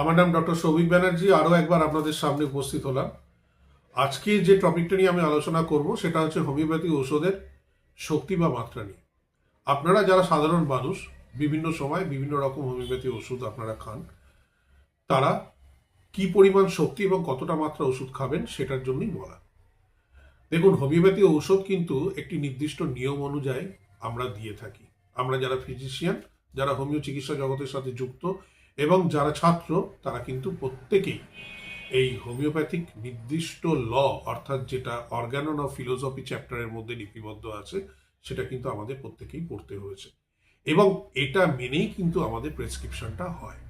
আমার নাম ডক্টর সৌভিক ব্যানার্জি। আরও একবার আপনাদের সামনে উপস্থিত হলাম। আজকে যে টপিকটা নিয়ে আমি আলোচনা করব সেটা হচ্ছে হোমিওপ্যাথি ঔষধের শক্তি বা মাত্রা নিয়ে। আপনারা যারা সাধারণ মানুষ বিভিন্ন সময় বিভিন্ন রকম হোমিওপ্যাথি ওষুধ আপনারা খান, তারা কি পরিমাণ শক্তি এবং কতটা মাত্রা ওষুধ খাবেন সেটার জন্যই বলা। দেখুন, হোমিওপ্যাথি ঔষধ কিন্তু একটি নির্দিষ্ট নিয়ম অনুযায়ী আমরা দিয়ে থাকি। আমরা যারা ফিজিশিয়ান, যারা হোমিও চিকিৎসা জগতের সাথে যুক্ত এবং যারা ছাত্র, তারা কিন্তু প্রত্যেকেই এই হোমিওপ্যাথিক নির্দিষ্ট ল, অর্থাৎ যেটা অর্গানন অফ ফিলোসফি চ্যাপ্টারের মধ্যে লিপিবদ্ধ আছে, সেটা কিন্তু আমাদের প্রত্যেকেই পড়তে হয়েছে এবং এটা মেনেই কিন্তু আমাদের প্রেসক্রিপশনটা হয়।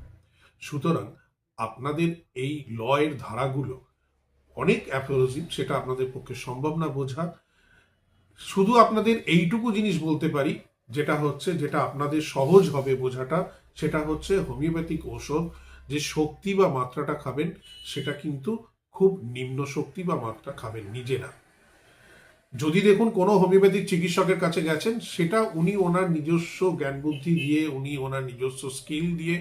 সুতরাং আপনাদের এই ল এর ধারাগুলো অনেক অ্যাফোরিজম, সেটা আপনাদের পক্ষে সম্ভব না বোঝা। শুধু আপনাদের এইটুকু জিনিস বলতে পারি, যেটা আপনাদের সহজ হবে বোঝাটা, সেটা হচ্ছে হোমিওপ্যাথিক ঔষধ যে শক্তি বা মাত্রাটা খাবেন সেটা কিন্তু খুব নিম্ন শক্তি বা মাত্রা খাবেন নিজেরা। যদি দেখুন কোনো হোমিওপ্যাথিক চিকিৎসকের কাছে গেছেন, সেটা উনি ওনার নিজস্ব জ্ঞান বুদ্ধি দিয়ে, উনি ওনার নিজস্ব স্কিল দিয়ে,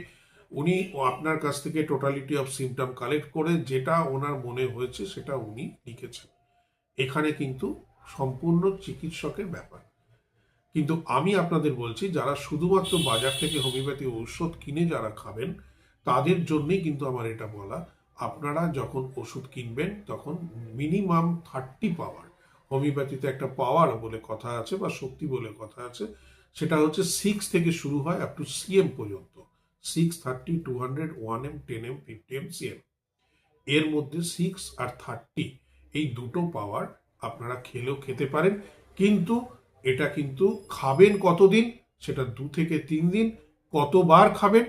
উনি আপনার কাছ থেকে টোটালিটি অফ সিমটম কালেক্ট করে যেটা ওনার মনে হয়েছে সেটা উনি লিখেছেন। এখানে কিন্তু সম্পূর্ণ চিকিৎসকের ব্যাপার। কিন্তু আমি আপনাদের বলছি, যারা শুধুমাত্র বাজার থেকে হোমিওপ্যাথি ঔষধ কিনে যারা খাবেন, তাদের জন্যই কিন্তু আমার এটা বলা, আপনারা যখন ওষুধ কিনবেন তখন মিনিমাম 30 পাওয়ার, হোমিওপ্যাথিতে একটা পাওয়ার বলে কথা আছে বা শক্তি বলে কথা আছে, সেটা হচ্ছে 6 থেকে শুরু হয় আপ টু সিএম পর্যন্ত। 6, 30, 200, 1M, 10M, 50M, সিএম, এর মধ্যে 6 আর 30 এই দুটো পাওয়ার আপনারা খেলেও খেতে পারেন। কিন্তু এটা কিন্তু খাবেন কতদিন, সেটা 2 থেকে 3 দিন। কতবার খাবেন?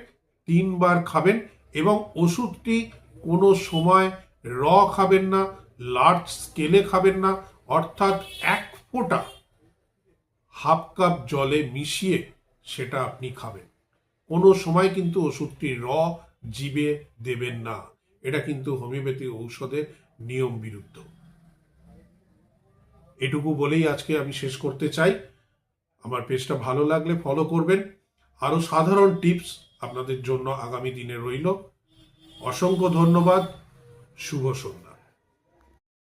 3 বার খাবেন। এবং ওষুধটি কোনো সময় র খাবেন না, লার্জ স্কেলে খাবেন না, অর্থাৎ 1 ফোঁটা হাফ কাপ জলে মিশিয়ে সেটা আপনি খাবেন। কোনো সময় কিন্তু ওষুধটি র জিভে দেবেন না। এটা কিন্তু হোমিওপ্যাথি ঔষধের নিয়ম বিরুদ্ধ। এটুকু বলেই আজকে আমি শেষ করতে চাই। আমার পেজটা ভালো লাগলে ফলো করবেন। আরও সাধারণ টিপস আপনাদের জন্য আগামী দিনে রইল। অসংখ্য ধন্যবাদ। শুভ সন্ধ্যা।